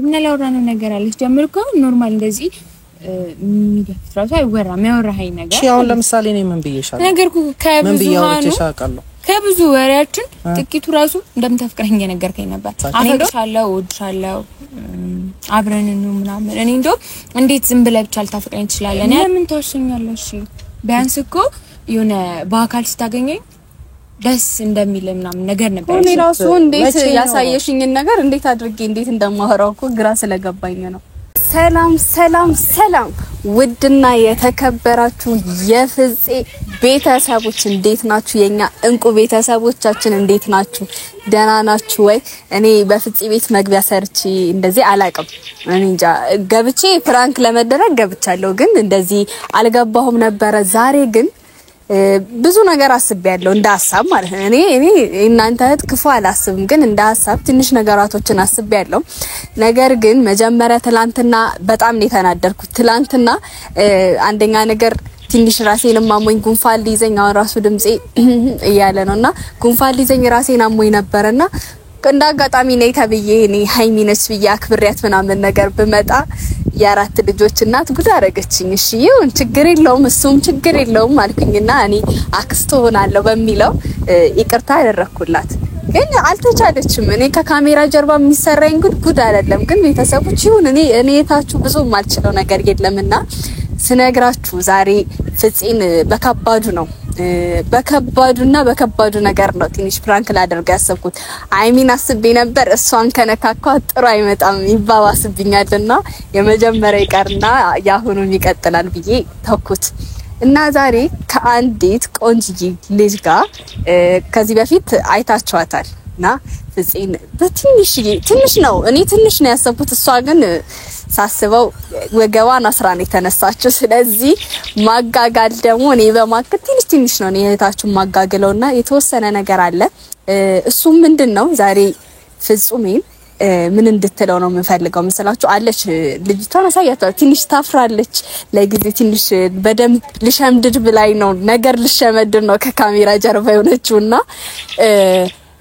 ምን ላውራነው ነገር አለች ጀምርኩ ኖርማል እንደዚህ ሚደፍራው አይወራም ያወራኸኝ ነገር ያው ለምሳሌ እኔ ምን ብዬሻለሁ ነገርኩ ከብዙ ወሬያችን ጥቂቱ ራሱ እንደምታፍቅረኝ የነገርከኝ ነበር አፈቅርሻለሁ ወድሻለሁ አብረን ነው ምናምን እኔ እንደው እንዴት ዝም ብለህ ብቻ ልታፈቅረኝ ትችላለህ እኔ ምን ተወሰኛለሽ ቢያንስ እኮ የሆነ በአካል ስታገኘኝ ደስ እንደሚል ምናምን ነገር ነበር እኔ ራሱ እንዴት ያሳየሽኝ ነገር እንዴት አድርጌ እንዴት እንደማወራው እኮ ግራ ስለገባኝ ነው ሰላም ውድና የተከበራችሁ የፍፄ ቤተሰቦች እንዴት ናችሁ የኛ እንቁ ቤተሰቦቻችን እንዴት ናችሁ ደህና ናችሁ ወይ እኔ በፍፄ ቤት መግቢያ ሰርቺ እንደዚህ አላቀም እኔ እንጃ ገብቼ ፍራንክ ለመደረግ ገብቻለሁ ግን እንደዚህ አልገባሁም ነበር ዛሬ ግን ብዙ ነገር አስቤያለሁ እንደ ሐሳብ ማለት ነው እኔ እናንተ ክፉ አላስብም ግን እንደ ሐሳብ ትንሽ ነገራቶችን አስቤያለሁ ነገር ግን መጀመሪያ ትላንትና በጣም ነው የተናደርኩት ትላንትና አንደኛ ነገር ትንሽ ራሴን ማሞኝ ጉንፋን ሊይዘኝ አሁን ራሱ ድምጼ እያለ ነውና ጉንፋን ሊይዘኝ ራሴን አሞኝ ነበርና እንዳጋጣሚ ነይ ተብዬ እኔ ሃይሚነስ ብዬ አክብሪያት ምናምን ነገር በመጣ የአራት ልጆች እናት ጉድ አረገችኝ እሺ ይሁን ችግር የለውም እሱም ችግር የለውም አልኩኝና እኔ አክስቶ ሆናለሁ በሚለው ይቅርታ አደረኩላት ግን አልተቻለችም እኔ ከካሜራ ጀርባ የሚሰራኝ ጉድ አይደለም ግን ቤተሰቦች ይሁን እኔ የታችሁ ብዙ ማልችለው ነገር የለምና ስነግራችሁ ዛሬ ፍፄን በከባዱ ነው በከባዱ ነገር ነው ትንሽ ፍራንክ ላደርግ ያሰብኩት አይሚን አስቤ ነበር እሷን ከነካኳ ጥሩ አይመጣም ይባባስብኛልና የመጀመሪያ ይቀርና ያሁኑን ይቀጥላል ብዬ ተኩት እና ዛሬ ከአንዲት ቆንጅዬ ልጅ ጋር ከዚህ በፊት አይታችኋታልና ፍፄን በትንሽ ነው እኔ ትንሽ ነው ያሰብኩት እሷ ግን ሳስበው ወገዋን አስራን የተነሳችው ስለዚህ ማጋጋል ደግሞ እኔ በማከት ትንሽ ነው እህታችሁ ማጋገለውና የተወሰነ ነገር አለ እሱ ምንድነው ዛሬ ፍጹሜን ምን እንድትለው ነው የምፈልገው መስላችሁ አለች ልጅቷን አሳያታለሁ ትንሽ ታፍራለች ለጊዜ ትንሽ በደንብ ልሸምድድ ብላይ ነው ነገር ልሸመድድ ነው ከካሜራ ጀርባ የሆነችውና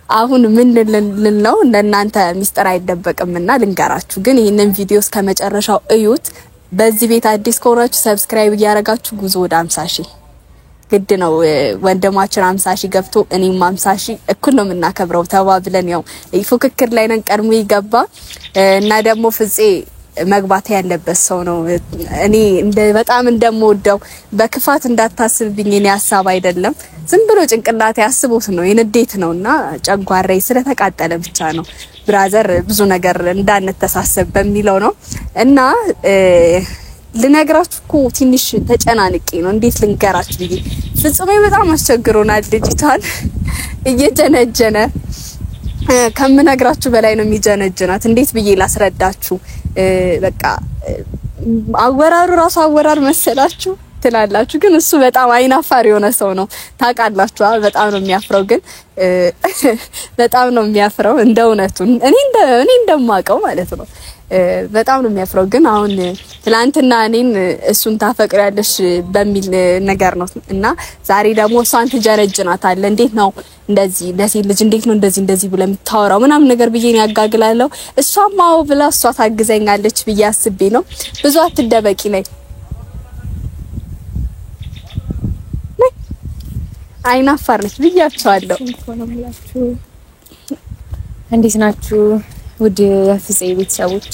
አሁን ምን ልንለው እንደናንተ ሚስጥር አይደበቅምና ልንገራችሁ ግን ይሄንን ቪዲዮ እስከ መጨረሻው እዩት በዚህ ቤት አዲስ ከሆናችሁ ሰብስክራይብ ያረጋችሁ ጉዞ ወደ 50,000 ግድ ነው ወንድማችን 50,000 ገብቶ እኔም 50,000 እኩል ነው የምናከብረው ተባብለን ያው ፉክክር ላይ ነን ቀድሞ ይገባ እና ደግሞ ፍፄ መግባት ያለበት ሰው ነው እኔ በጣም እንደምወደው በክፋት እንዳታስብብኝ እኔ ሐሳብ አይደለም ዝም ብሎ ጭንቅላቴ ያስቡት ነው የንዴት ነውና ጨጓራዬ ስለተቃጠለ ብቻ ነው ብራዘር ብዙ ነገር እንዳንተሳሰብ በሚለው ነው እና ልነግራችሁ እኮ ትንሽ ተጨናንቄ ነው እንዴት ልንገራችሁ ብዬ ፍጹሜ በጣም አስቸግሮናል ልጅቷን እየጀነጀነ ከምነግራችሁ በላይ ነው የሚጀነጀናት እንዴት ብዬ ላስረዳችሁ በቃ አወራሩ ራሱ አወራር መሰላችሁ ትላላችሁ ግን እሱ በጣም አይናፋር የሆነ ሰው ነው ታውቃላችሁ በጣም ነው የሚያፍረው ግን በጣም ነው የሚያፍረው እንደውነቱ እኔ እንደማቀው ማለት ነው በጣም ነው የሚያፍረው ግን አሁን ትላንትና እኔን እሱን ታፈቅሪያለሽ በሚል ነገር ነው እና ዛሬ ደግሞ እሷን ትጀነጅናታለ እንዴት ነው እንደዚህ ለሴት ልጅ እንዴት ነው እንደዚህ ብለ የምታወራው ምናምን ነገር ብዬን ያጋግላለሁ እሷማው ብላ እሷ ታግዘኛለች ብዬ አስቤ ነው ብዙ አትደበቂ ነኝ አይናፋር ነች ብያችኋለሁ እንዴት ናችሁ ውድ የፍፄ ቤተሰቦች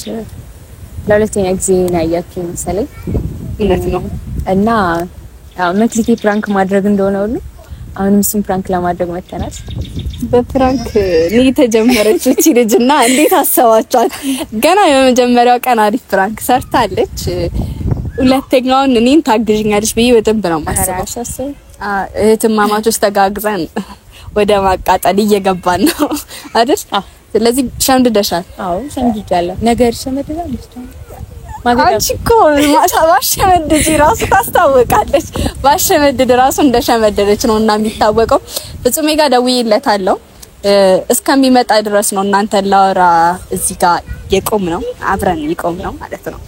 ለሁለተኛ ጊዜ ያያችሁ መሰለኝ እውነት ነው እና መክሊቴ ፕራንክ ማድረግ እንደሆነ ሁሉ አሁንም ስም ፕራንክ ለማድረግ መተናል በፕራንክ ነው የተጀመረችው እቺ ልጅና እንዴት አሰባችኋት ገና የመጀመሪያው ቀን አሪፍ ፕራንክ ሰርታለች ሁለተኛውን እኔን ታግዥኛለሽ ብዬ በደንብ ነው ማሰባው እህትማማቾች ተጋግዘን ወደ ማቃጠል እየገባን ነው አይደል ስለዚህ ሸምድደሻል አዎ ሸምድጃለሁ ነገር ሸምድዳለሁ አንቺ እኮ ባሸመድጂ ራሱ ታስታውቃለች ባሸመድድ ራሱ እንደሸመደደች ነውና የሚታወቀው ፍጹሜ ጋር ደውዬለታለሁ እስከሚመጣ ድረስ ነው እናንተ ላወራ እዚህ ጋር የቆም ነው አብረን ይቆም ነው ማለት ነው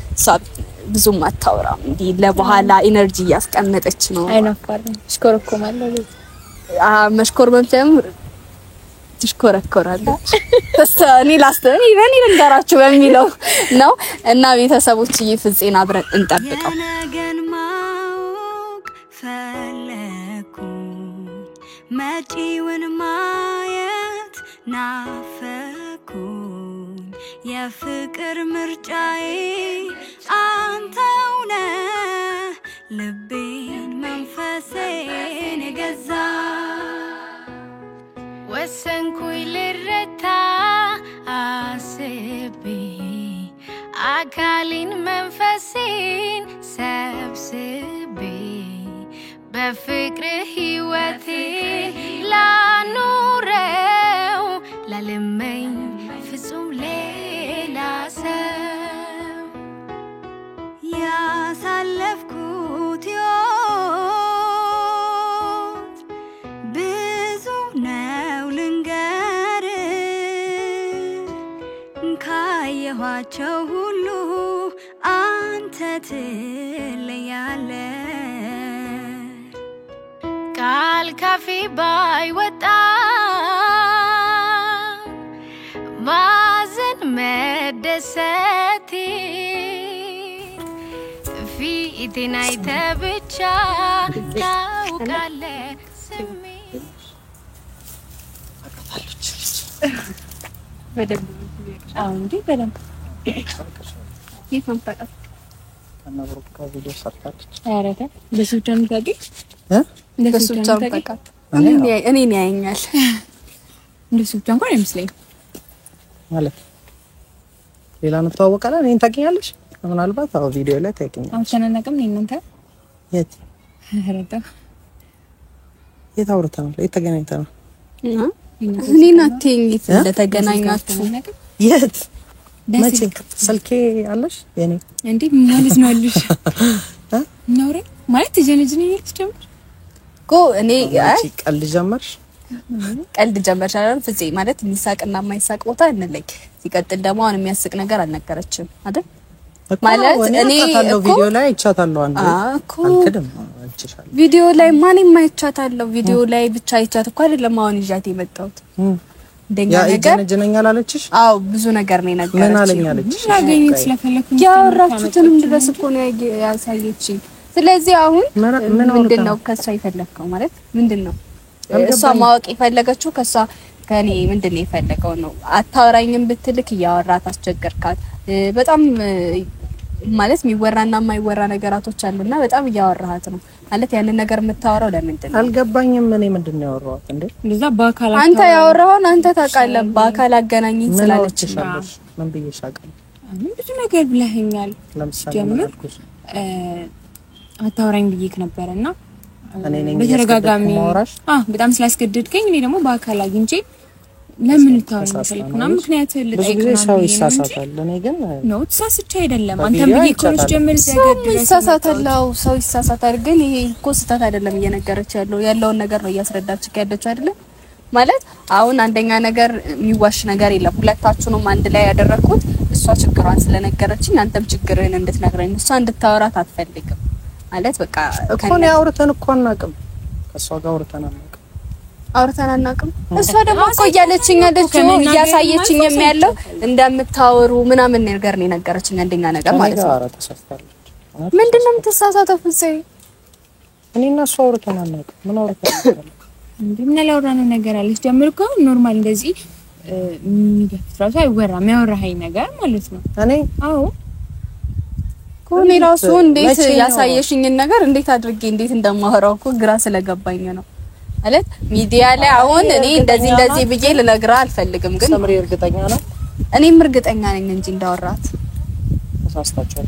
ብዙም አታወራም እንዴ ለበኋላ ኢነርጂ ያስቀመጠች ነው አይናፋር ሽኮርኮማለሁ መሽኮር በምተም ትሽኮረኮራለች። እኔ ልንገራችሁ በሚለው ነው እና ቤተሰቦች ፍፄን አብረን እንጠብቀው። ነገን ማወቅ ፈለኩ መጪውን ማየት ናፈኩ የፍቅር ምርጫዬ አንተው ነህ ልቤን መንፈሴን ገዛ ወሰንኩኝ ልረታ አስቤ አካሌን መንፈሴን ሰብስቤ በፍቅር ሕይወቴ ላኑረው ላለመኝ ፍጹም ሌላ ሰው ያሳለፍኩት ሕይወት ብዙ ነው ልንገር ካየኋቸው ሁሉ አንተ ትለያለህ ቃል ካፌ ባይወጣ ማዘን መደሰቴ ፊቴን አይተህ ብቻ ታውቃለህ ስሜት በደንብ እንዴ በደንብ ይፈንፈቃ ከነብሩክ ቪዲዮ ሰርታለች። አረተ በሱዳን ታቂ በሱዳን ታቂ እኔ ያየኛል እንደሱዳን እንኳን አይመስለኝም ማለት ሌላ ነው ተዋወቃለን። እኔን ታውቂኛለሽ? ምናልባት አው ቪዲዮ ላይ ታውቂኛለሽ። አሁን ተነነቀም ነኝ እናንተ የት አረተ አውርተናል? የት ተገናኝተናል? እኔ ናቴኝ እንደተገናኛችሁ የት መቼ? ስልኬ አለሽ የኔ እንዴ ማለት ነው አለሽ ነውሬ ማለት ተጀነጅነኝ ጀምር እኔ ቀልድ ጀመርሽ አይደል? ፍፄ ማለት የሚሳቅና የማይሳቅ ቦታ እንለይ። ሲቀጥል ደግሞ አሁን የሚያስቅ ነገር አልነገረችም አይደል? ማለት እኔ ቪዲዮ ላይ አይቻታለሁ። አልከደም አይቻታለሁ ቪዲዮ ላይ ማንም አይቻታለሁ። ቪዲዮ ላይ ብቻ አይቻት እኮ አይደለም አሁን ይዣት የመጣሁት እንደኛ ነገር ጀነጀነኛል አለችሽ? አዎ ብዙ ነገር ነው ነገረችኝ። ምን አለኝ አለችሽ? ያገኘት ስለፈለኩኝ ያወራችሁትንም ድረስ እኮ ነው ያሳየችኝ። ስለዚህ አሁን ምንድነው ከሷ የፈለከው ማለት ምንድነው? እሷ ማወቅ የፈለገችው ከኔ ምንድነው የፈለገው ነው? አታወራኝም ብትልክ ያወራት አስቸገርካት። በጣም ማለት የሚወራና የማይወራ ነገራቶች አሉና በጣም ያወራሃት ነው ማለት ያንን ነገር የምታወራው ለምንድን ነው? አልገባኝም። እኔ ምንድነው ያወራሁት እንዴ? እንደዛ በአካል አንተ ያወራውን አንተ ታውቃለህ። በአካል አገናኘኝ ስላለችሽ ምን ብዬሽ አውቃለሁ? ብዙ ነገር ብለኸኛል። ለምሳሌ አልኩሽ አታወራኝ ብዬሽ ነበርና በተረጋጋሚ በጣም ስላስገደድከኝ እኔ ደግሞ በአካል አግኝቼ ለምን ታወራለህ? ምክንያት ልጠይቅ ነው። ሰው ይሳሳታል። እኔ ግን ነው ተሳስቼ አይደለም። አንተም በየኮርስ ጀምር ሰው ይሳሳታል። ግን ይሄ እኮ ስህተት አይደለም እየነገረች ያለውን ነገር ነው እያስረዳች ያለችው አይደለም ማለት። አሁን አንደኛ ነገር የሚዋሽ ነገር የለም። ሁለታችሁንም አንድ ላይ ያደረኩት እሷ ችግሯን ስለነገረችኝ አንተም ችግርህን እንድትነግረኝ እሷ እንድታወራት አትፈልግም ማለት በቃ እኮ ነው አውርተን እኮ አናውቅም። ከሷ ጋር አውርተን አናውቅም። እሷ ደግሞ እኮ እያለችኝ ያለችው እያሳየችኝ ያለው እንደምታወሩ ምናምን ነገር ነው የነገረችኝ። አንደኛ ነገር ማለት ነው ምንድነው የምትሳሳተው? ፍፄ እኔና እሷ አውርተን አናውቅም። ምን አውርተን ምን ላውራነው ነገር አለች? ጀምርኩ ኖርማል እንደዚህ የሚደፍራው አይወራም። ያወራኸኝ ነገር ማለት ነው። አዎ ኮኔ ራሱ እንዴት ያሳየሽኝን ነገር እንዴት አድርጌ እንዴት እንደማወራው እኮ ግራ ስለገባኝ ነው ማለት ሚዲያ ላይ አሁን እኔ እንደዚህ ብዬ ልነግርህ አልፈልግም። ግን ሰምሪ እርግጠኛ ነው? እኔም እርግጠኛ ነኝ እንጂ እንዳወራት ተሳስታችኋል።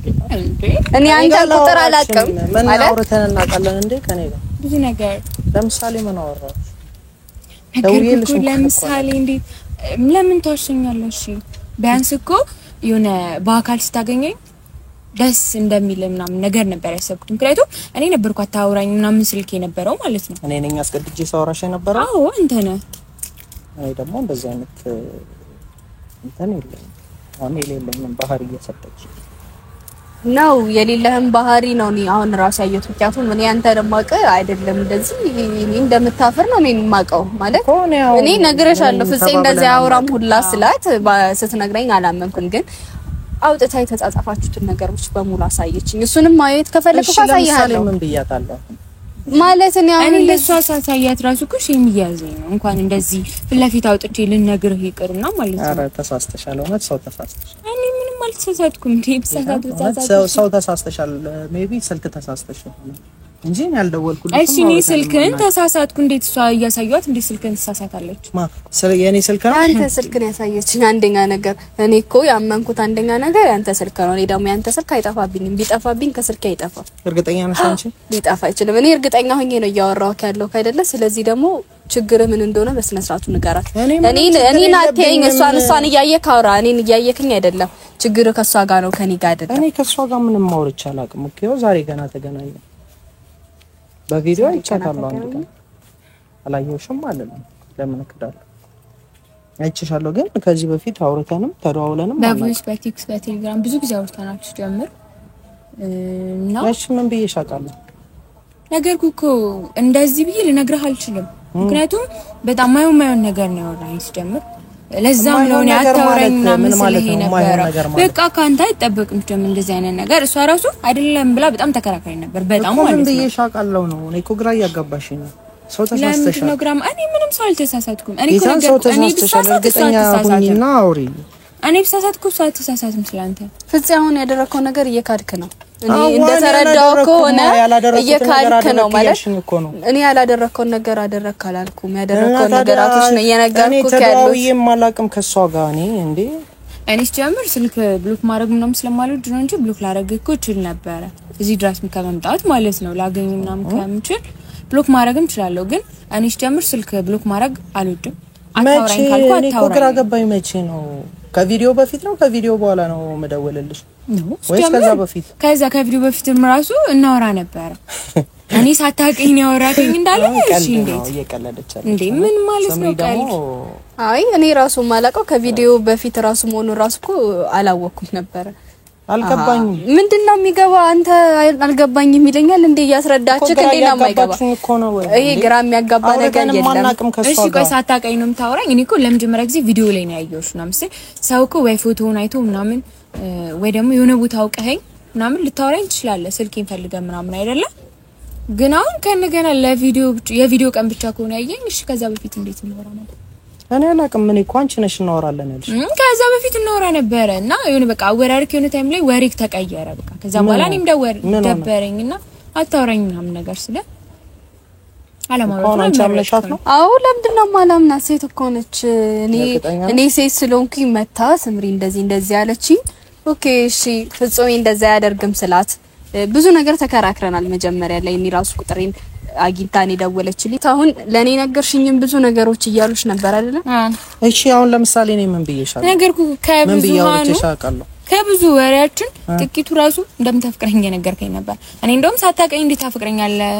እኔ አንተ ቁጥር አላውቅም ማለት አውርተን እናውቃለን እንዴ? ከኔ ጋር ብዙ ነገር ለምሳሌ ምን አወራሽ? ለምሳሌ እንዴ ለምን ታወሽኛለሽ? ቢያንስ እኮ የሆነ በአካል ስታገኘኝ ደስ እንደሚል ምናምን ነገር ነበር ያሰብኩት። ምክንያቱም እኔ ነበርኩ አታውራኝ ምናምን ስልክ የነበረው ማለት ነው። እኔ ነኝ አስገድጄ ሳወራሽ የነበረው? አዎ አንተ ነህ። አይ ደግሞ እንደዚህ አይነት እንትን የለም። አሁን የሌለኝም ባህሪ እየሰጠች ነው የሌለህም ባህሪ ነው። እኔ አሁን ራሱ ያየሁት ምክንያቱም እኔ አንተ ደማቀ አይደለም እንደዚህ እኔ እንደምታፈር ነው እኔ የማውቀው ማለት እኔ ነግሬሻለሁ ፍፄ እንደዚህ አውራም ሁላ ስላት ስትነግረኝ አላመንኩም ግን አውጥታ የተጻጻፋችሁትን ነገሮች በሙሉ አሳየችኝ እሱንም ማየት ከፈለኩ አሳይሃለሁ ምን ብያታለሁ ማለት ነው አሁን ለሷ ሳሳያት ራሱ እኮ ሼም እያዘኝ ነው እንኳን እንደዚህ ፍለፊት አውጥቼ ልነግርህ ይቅርና ማለት ነው ኧረ ተሳስተሻል እውነት ሰው ተሳስተሻል እኔ ምንም አልተሳሳትኩም ሰው ተሳስተሻል ሜቢ ስልክ ተሳስተሻል እንጂ ያልደወልኩልሽ እሺ እኔ ስልክን ተሳሳትኩ እንዴት እሷ እያሳየኋት እንዴት ስልክን ተሳሳታለች የኔ ስልክ ነው አንተ ስልክን ያሳየችኝ አንደኛ ነገር እኔ እኮ ያመንኩት አንደኛ ነገር ያንተ ስልክ ነው እኔ ደግሞ ያንተ ስልክ አይጠፋብኝም ቢጠፋብኝ ከስልክ አይጠፋ እርግጠኛ ነሽ አንቺ ሊጠፋ አይችልም እኔ እርግጠኛ ሆኜ ነው እያወራሁት ያለው አይደለ ስለዚህ ደግሞ ችግር ምን እንደሆነ በስነ ስርዓቱ ንገራት እኔ ናቴኝ እሷን እያየክ አውራ እኔን እያየክኝ አይደለም ችግር ከሷ ጋር ነው ከኔ ጋር አይደለም እኔ ከሷ ጋር ምንም ማውራት አላውቅም እኮ ዛሬ ገና ተገናኘን በቪዲዮ አይቻታለሁ አንድ ቀን አላየሁሽም ማለት ነው ለምን እከዳለሁ አይቻለሁ ግን ከዚህ በፊት አውርተንም ተደዋውለንም በቮይስ በቴክስት በቴሌግራም ብዙ ጊዜ አውርተናል ጀምር እና እሺ ምን ብዬሽ አውቃለሁ ነገርኩ እኮ እንደዚህ ብዬ ልነግርህ አልችልም ምክንያቱም በጣም ማየውን ነገር ነው ያወራኝ ጀምር ለዛም ነው ያታወራኝ ምናምን ስለዚህ ነበር በቃ ካንተ አይጠበቅም ጀምር እንደዚህ አይነት ነገር እሷ ራሱ አይደለም ብላ በጣም ተከራካሪ ነበር በጣም ማለት ነው ምን ብዬሽ አውቃለሁ ነው እኔ እኮ ግራ ያጋባሽ ነው ሰው ተሳስተሻል ለምን እኔ ምንም ሰው አልተሳሳትኩም እኔ እኮ ነገርኩ እኔ እርግጠኛ ሁኚና አውሪ እኔ ተሳሳትኩ እሷ አልተሳሳትም ስላንተ ፍፄ አሁን ያደረከው ነገር እየካድክ ነው እኔ እንደተረዳው ከሆነ እየካድክ ነው ማለት እኔ ያላደረከው ነገር አደረክ አላልኩም ያደረከው ነገራቶች ነው የነገርኩት ያለው የማላቅም ከሷ ጋር እኔ እንዴ እኔስ ጀምር ስልክ ብሎክ ማድረግ ምንም ስለማልወድ ነው እንጂ ብሎክ ላደርግ እኮ እችል ነበር እዚህ ድረስ ከመምጣት ማለት ነው ላገኝ ምናምን ከምችል ብሎክ ማድረግም እችላለሁ ግን እኔስ ጀምር ስልክ ብሎክ ማድረግ አልወድም አታውራኝ ካልኩ አታውራኝ ግራ ገባኝ መቼ ነው ከቪዲዮ በፊት ነው ከቪዲዮ በኋላ ነው መደወልልሽ ወይስ ከዛ ከቪዲዮ በፊትም ራሱ እናወራ ነበር እኔ ሳታውቂኝ ነው ያወራከኝ እንዳለ እሺ እንዴት እየቀለደች እንዴ ምን ማለት ነው ቀልድ አይ እኔ ራሱ ማላቀው ከቪዲዮ በፊት ራሱ መሆኑ ራሱ እኮ አላወኩም ነበር አልገባኝም ምንድነው የሚገባ አንተ አልገባኝም ይለኛል እንዴ ያስረዳችሁ እንዴ ነው የማይገባ ይሄ ግራ የሚያጋባ ነገር የለም እሺ ቆይ ሳታውቂኝ ነው የምታወራኝ እኔ እኮ ለመጀመሪያ ጊዜ ቪዲዮ ላይ ነው ያየሁሽ ነው ማለት ሰው እኮ ወይ ፎቶውን አይቶ ምናምን ወይ ደግሞ የሆነ ቦታ አውቀኸኝ ምናምን ልታወራኝ ትችላለህ ስልኬን ፈልገህ ምናምን አይደለ ግን አሁን ከነገና ለቪዲዮ የቪዲዮ ቀን ብቻ ከሆነ ያየኝ እሺ ከዛ በፊት እንዴት እናወራ ነበር እኔ አላቅም ምን እኮ አንቺ ነሽ እናወራለን ያልሽ ከዛ በፊት እናወራ ነበር እና የሆነ በቃ አወራርክ የሆነ ታይም ላይ ወሬክ ተቀየረ በቃ ከዛ በኋላ እኔም ደበረኝና አታወራኝ ምናምን ነገር ስለ አለማውራት ነው አዎ ለምንድነው ማላምና ሴት እኮ ነች እኔ ሴት ስለሆንኩኝ መታ ስምሪ እንደዚህ ያለችኝ ኦኬ እሺ ፍጹም እንደዛ ያደርግም ስላት ብዙ ነገር ተከራክረናል መጀመሪያ ላይ እኔ ራሱ ቁጥሬን አግኝታኔ ደወለችልኝ አሁን ለኔ ነገርሽኝም ብዙ ነገሮች እያሉሽ ነበር አይደል እሺ አሁን ለምሳሌ እኔ ምን ብዬሻለሁ ነገርኩ ከብዙ ወሬያችን ጥቂቱ ራሱ እንደምታፈቅረኝ የነገርከኝ ነበር እኔ እንደውም ሳታውቀኝ እንዴት ታፈቅረኛለህ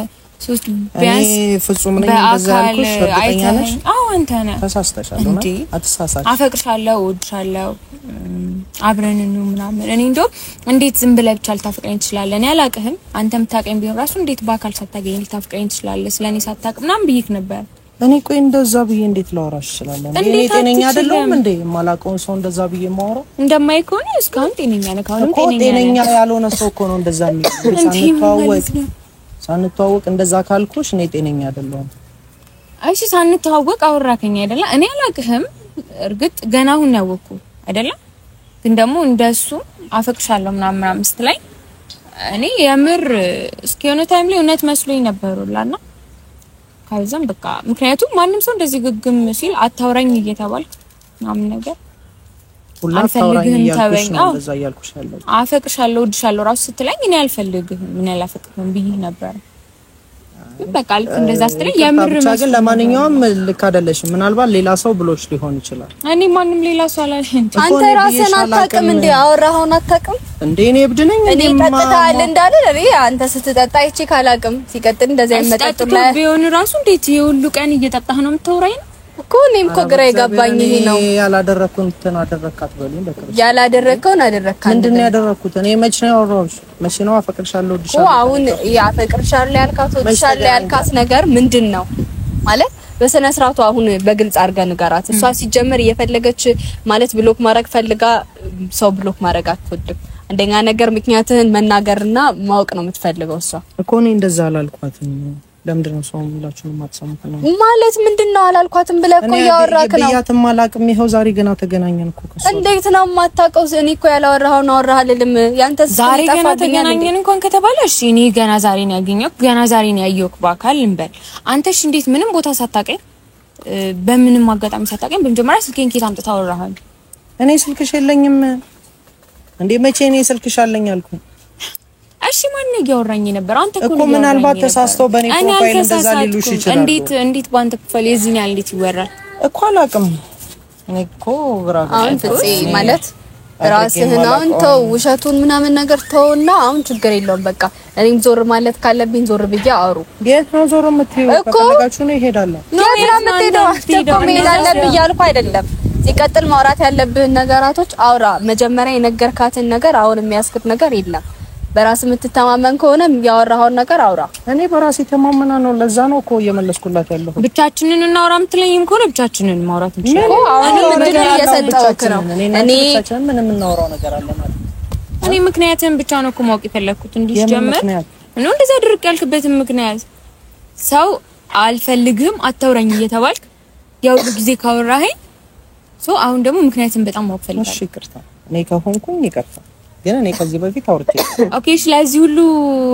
ሶስት ቢያንስ ፍጹም ነኝ እንደዛ ያልኩሽ እርግጠኛ ነሽ አዎ አንተ ነህ ተሳስተሻል እና አትሳሳች አፈቅርሻለሁ ወድሻለሁ አብረን ነው ምናምን እኔ እንደው እንዴት ዝም ብለህ ብቻ ልታፈቅረኝ ትችላለህ እኔ አላውቅህም አንተም ታውቀኝ ቢሆን ራሱ እንዴት በአካል ሳታገኝ ልታፈቅረኝ ትችላለህ ስለኔ ሳታውቅ ምናምን ብዬሽ ነበር እኔ ቆይ እንደዛ ብዬ እንዴት ላወራሽ እችላለሁ እኔ ጤነኛ አይደለም እንዴ ማላውቀውን ሰው እንደዛ ብዬ ማወራው እንደማይኮን እስካሁን ጤነኛ ነህ ካሁን ጤነኛ ያልሆነ ሰው እኮ ነው እንደዛ ሳንተዋወቅ እንደዛ ካልኩሽ እኔ ጤነኛ አይደለሁም እሺ ሳንተዋወቅ አወራከኝ አይደለ እኔ አላውቅህም እርግጥ ገና አሁን ያወቅኩ አይደለ ግን ደግሞ እንደሱ አፈቅሻለሁ ምናምን ስትለኝ እኔ የምር እስኪሆነ ታይም ላይ እውነት መስሎኝ ነበርውላና ከዛም በቃ ምክንያቱም ማንንም ሰው እንደዚህ ግግም ሲል አታውራኝ እየተባልኩ ምናምን ነገር አልፈልግህም ተወኝ እንደዛ ያልኩሽ አለ አፈቅሻለሁ ወድሻለሁ ራሱ ስትለኝ እኔ አልፈልግህም ምን አላፈቅርህም ብዬ ነበር በቃ ልክ እንደዛ ስትለኝ የምር ግን ለማንኛውም ልክ አይደለሽም ምናልባት ሌላ ሰው ብሎሽ ሊሆን ይችላል እኔ ማንንም ሌላ ሰው አላለኝ አንተ ራስህን አታውቅም እንዴ አወራኸውን አታውቅም እንዴ እኔ እብድ ነኝ እኔ ጠጥተሃል እንዳለ እኔ አንተ ስትጠጣ አይቼ ካላውቅም ሲቀጥል እንደዛ አይመጣጥም ላይ ቢሆን ራሱ እንዴት የሁሉ ቀን እየጠጣህ ነው የምታወራኝ እኮ እኔም እኮ ግራ የገባኝ ይሄ ነው። ያላደረኩትን አደረካት በሉኝ በክርስቶስ ያላደረከውን አደረካት። ምንድነው ያደረኩት? እኔ መቼ ነው ያወራሁሽ? መቼ ነው አፈቅርሻለሁ ወድሻለሁ? አሁን ያፈቅርሻለሁ ያልካት ወድሻለሁ ያልካት ነገር ምንድነው ማለት በሰነ ስርዓቱ አሁን በግልጽ አድርጋ ንገራት። እሷ ሲጀመር እየፈለገች ማለት ብሎክ ማድረግ ፈልጋ ሰው ብሎክ ማድረግ አትወድም። አንደኛ ነገር ምክንያትህን መናገርና ማወቅ ነው የምትፈልገው እሷ እኮ። እኔ እንደዛ አላልኳትም። ለምንድን ነው ሰው ሁላችሁንም የማትሰሙት ነው ማለት? ምንድነው አላልኳትም ብለህ እኮ ያወራክ ነው። በያትም አላቅም። ይሄው ዛሬ ገና ተገናኘን እኮ ከሷ። እንዴት ነው የማታውቀው? እኔ እኮ ያላወራኸውን አወራህ አይደለም። ያንተ ዛሬ ገና ተገናኘን እንኳን ከተባለ እሺ፣ እኔ ገና ዛሬ ነው ያገኘው፣ ገና ዛሬ ነው ያየሁክ በአካል እንበል። አንተሽ እንዴት ምንም ቦታ ሳታቀኝ በምንም አጋጣሚ ሳታቀኝ በመጀመሪያ ስልኬን ከየት አምጥታ አወራሃል? እኔ ስልክሽ የለኝም እንዴ? መቼ እኔ ስልክሽ አለኝ አልኩ? እሺ ማን ነው ያወራኝ ነበር? አንተ እኮ ምናልባት ተሳስተው በኔ ፕሮፋይል እንደዛ ሊሉሽ ይችላል። እንዴት ባንተ ፕሮፋይል የዚህን ያህል እንዴት ይወራል እኮ አላውቅም። እኔ እኮ ብራጋ አሁን ማለት ራስህን አሁን ተው፣ ውሸቱን ምናምን ነገር ተውና አሁን ችግር የለውም በቃ። እኔም ዞር ማለት ካለብኝ ዞር ብዬ አውሩ። የት ነው ዞር የምትይው? ከፈለጋችሁ ነው ይሄዳለሁ። የት ነው የምትሄደው? እኮ መሄድ አለብኝ እያልኩ አይደለም። ሲቀጥል ማውራት ያለብህን ነገራቶች አውራ። መጀመሪያ የነገርካትን ነገር አሁን የሚያስክት ነገር የለም። በራስ የምትተማመን ከሆነ ያወራኸውን ነገር አውራ። እኔ በራሴ ተማመና ነው። ለዛ ነው እኮ እየመለስኩላት ያለው። ብቻችንን እናውራ የምትለኝም ከሆነ ብቻችንን ማውራት እንችላለን። አሁን ምንድነው እየሰጠውክ ነው? እኔ ምን የምናወራው ነገር አለ ማለት ነው። እኔ ምክንያቱም ብቻ ነው እኮ ማወቅ የፈለኩት እንዲጀመር ነው። እንደዛ ድርቅ ያልክበትን ምክንያት ሰው አልፈልግም አታውራኝ እየተባልክ ያው ጊዜ ካወራኸኝ አሁን ደግሞ ምክንያቱም በጣም ማወቅ ፈልጋለሁ። እሺ ይቅርታ፣ እኔ ከሆንኩኝ ይቅርታ። ግን እኔ ከዚህ በፊት አውርቼ ኦኬ፣ ስለዚህ ሁሉ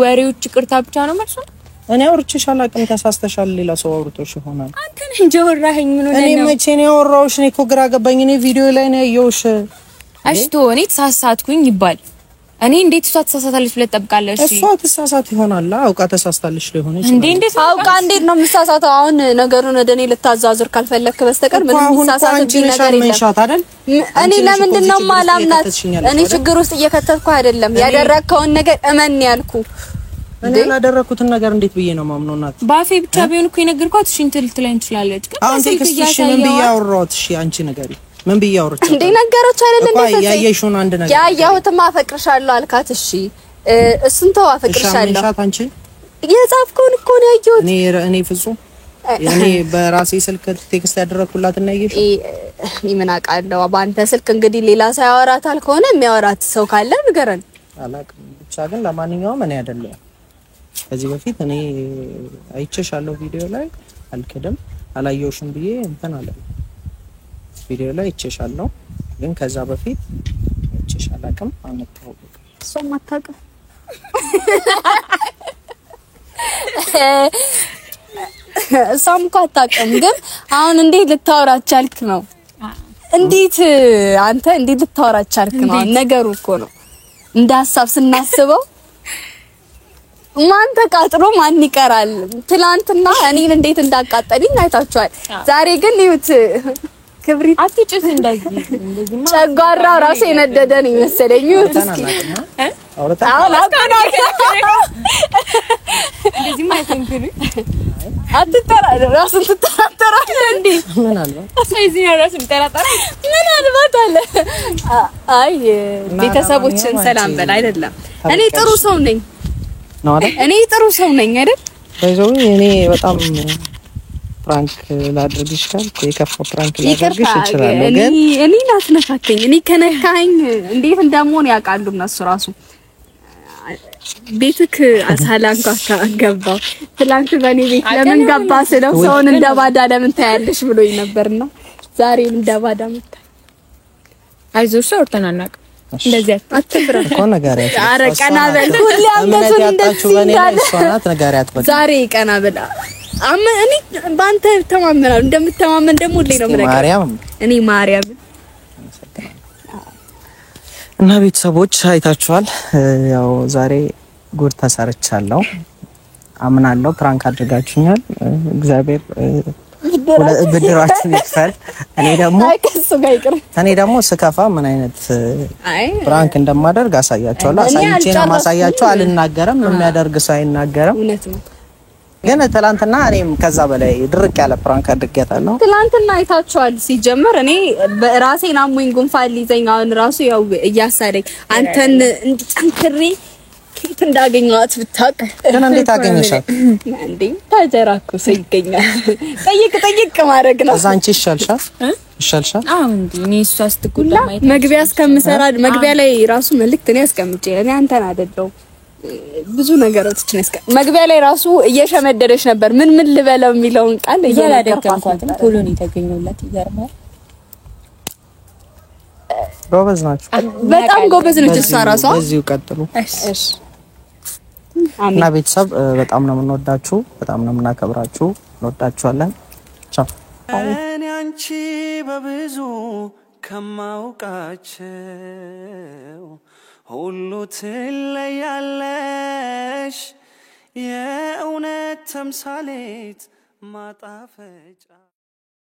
ወሬዎች ይቅርታ ብቻ ነው ማለት ነው? እኔ አውርቼሽ አላውቅም። ተሳስተሻል፣ ሌላ ሰው አውርቶሽ ይሆናል። አንተ ነህ እንጂ አወራኸኝ። ምን ሆነ ነው? እኔ መቼ ነው ያወራሁሽ? እኔ እኮ ግራ ገባኝ። እኔ ቪዲዮ ላይ ነው ያየሁሽ። አሽቶ እኔ ተሳሳትኩኝ ይባል። እኔ እንዴት እሷ ተሳሳታለች ብለህ ትጠብቃለህ? እሺ እሷ ተሳሳት ይሆናል። አውቃ ተሳስታለች ሊሆን ይችላል። እንዴት አውቃ እንዴት ነው የምትሳሳተው? አሁን ነገሩን ወደ እኔ ልታዛዙር ካልፈለክ በስተቀር ምንም የሚሳሳትብኝ ነገር የለም። እኔ ለምንድን ነው ማላምናት? እኔ ችግር ውስጥ እየከተትኩ አይደለም። ያደረግከውን ነገር እመን ያልኩ። እኔ ያላደረኩትን ነገር እንዴት ብዬ ነው ማምነው? እናት ባፌ ብቻ ቢሆን እኮ የነገርኳት እሺ እንትን ልትለኝ ትችላለች። ግን አሁን ቴክስትሽ ምን ብዬ አወራሁት? እሺ አንቺ ነገሪ ምን ብዬ አወራሁት? እንዴ ነገሮች አይደል እንዴ? ያየሽውን አንድ ነገር ያየሁትማ አፈቅርሻለሁ አልካት። እሺ እሱን ተው፣ አፈቅርሻለሁ እሺ አንቺ የጻፍከውን እኮ ነው ያየሁት። እኔ ፍጹም እኔ በራሴ ስልክ ቴክስት ያደረኩላት እና ያየሽ ምን አውቃለሁ። በአንተ ስልክ እንግዲህ ሌላ ሰው ያወራታል ከሆነ የሚያወራት ሰው ካለ ንገረን። አላውቅም። ብቻ ግን ለማንኛውም እኔ አይደለም ከዚህ በፊት እኔ አይቼሻለሁ ቪዲዮ ላይ አልከደም አላየውሽም ብዬ እንትን አለ ቪዲዮ ላይ አይቼሻለሁ። ግን ከዛ በፊት አይቼሻለሁ አላውቅም። አንተው እሷም አታውቅም። እሷም እኮ አታውቅም። ግን አሁን እንዴት ልታወራት ቻልክ ነው? እንዴት አንተ እንዴት ልታወራት ቻልክ ነው? ነገሩ እኮ ነው እንደ ሐሳብ ስናስበው ማን ተቃጥሎ ማን ይቀራል? ትላንትና እኔን እንዴት እንዳቃጠልኝ አይታችኋል። ዛሬ ግን ይሁት ክብሪት አትጭስ እንደዚህ ጨጓራው ራሱ የነደደን ይመስለኝ። ይሁት እስኪ አሁን እንደዚህ ማይተንክሪ አትጠራጠር፣ ራስን ትጠራጠራለህ እንዴ? ምን አለ ስለዚህ ራስን ትጠራጠራለህ? ምን አልባት አለ። አይ ቤተሰቦችን ሰላም በል አይደለም። እኔ ጥሩ ሰው ነኝ ነው አይደል? እኔ ጥሩ ሰው ነኝ አይደል? ባይዘው እኔ በጣም ፕራንክ ላድርግሽ ካልኩ የከፋ ፕራንክ ላድርግሽ እችላለሁ። ግን እኔ ናትነካከኝ እኔ ከነካኝ እንዴት እንደምሆን ያውቃሉ እነሱ ራሱ። ቤትክ አሳላንካ ገባው ትላንት በኔ ቤት ለምን ገባ ስለው ሰውን እንደባዳ ለምን ታያለሽ ብሎኝ ነበርና ዛሬ እንደባዳ መጣ። አይዞሽ ወርተናናቅ እንደዚህ አትፍራ እኮ ነገሪያት። ኧረ ቀና በል ሁሌ አመቱን እንደዚህ እንዳለ ሷናት ነገሪያት። በቃ ዛሬ ቀና በል። እኔ ባንተ ተማመናለሁ። እንደምተማመን ደግሞ ሁሌ ነው የምነግርህ። ማርያም እኔ ማርያም እና ቤተሰቦች አይታችኋል። ያው ዛሬ ጉድ ተሰርቻለሁ አምናለሁ። ፕራንክ አድርጋችሁኛል። እግዚአብሔር ብድራችሁን ይክፈል። እኔ ደግሞ ስከፋ ምን አይነት ፕራንክ እንደማደርግ አሳያችኋለሁ። አሳይቼ ነው ማሳያችሁ። አልናገርም። የሚያደርግ ሰው አይናገርም። እውነት ነው። ግን ትላንትና እኔም ከዛ በላይ ድርቅ ያለ ፕራንክ አድርጌታለሁ። ትላንትና አይታችኋል። ሲጀመር እኔ በራሴን አሞኝ ጉንፋን ሊዘኝ አሁን ራሱ ያው እያሳደኝ አንተን እንድጠንክሬ ከየት እንዳገኘኋት ብታውቅ። ግን እንዴት አገኘሻት እንዴ? ታጀራኩ ይገኛል። ጠይቅ ማድረግ ነው። እዛ አንቺ ይሻልሻል። እንዴ እኔ እሷ ስትጎዳ ማየት መግቢያ እስከምሰራ መግቢያ ላይ ራሱ መልእክት እኔ አስቀምጬ እኔ አንተን አይደለም ብዙ ነገሮችን መግቢያ ላይ ራሱ እየሸመደደሽ ነበር። ምን ልበለው የሚለውን ቃል እያላደከምኳት ቶሎ ነው የተገኘውላት። ይገርማል። ጎበዝ ናችሁ። በጣም ጎበዝ ነች እሷ ራሷ። በዚሁ ቀጥሉ። እሺ እና ቤተሰብ በጣም ነው የምንወዳችሁ፣ በጣም ነው የምናከብራችሁ። እንወዳችኋለን። ቻው። እኔ አንቺ በብዙ ከማውቃቸው ሁሉ ትለያለሽ፣ የእውነት ተምሳሌት ማጣፈጫ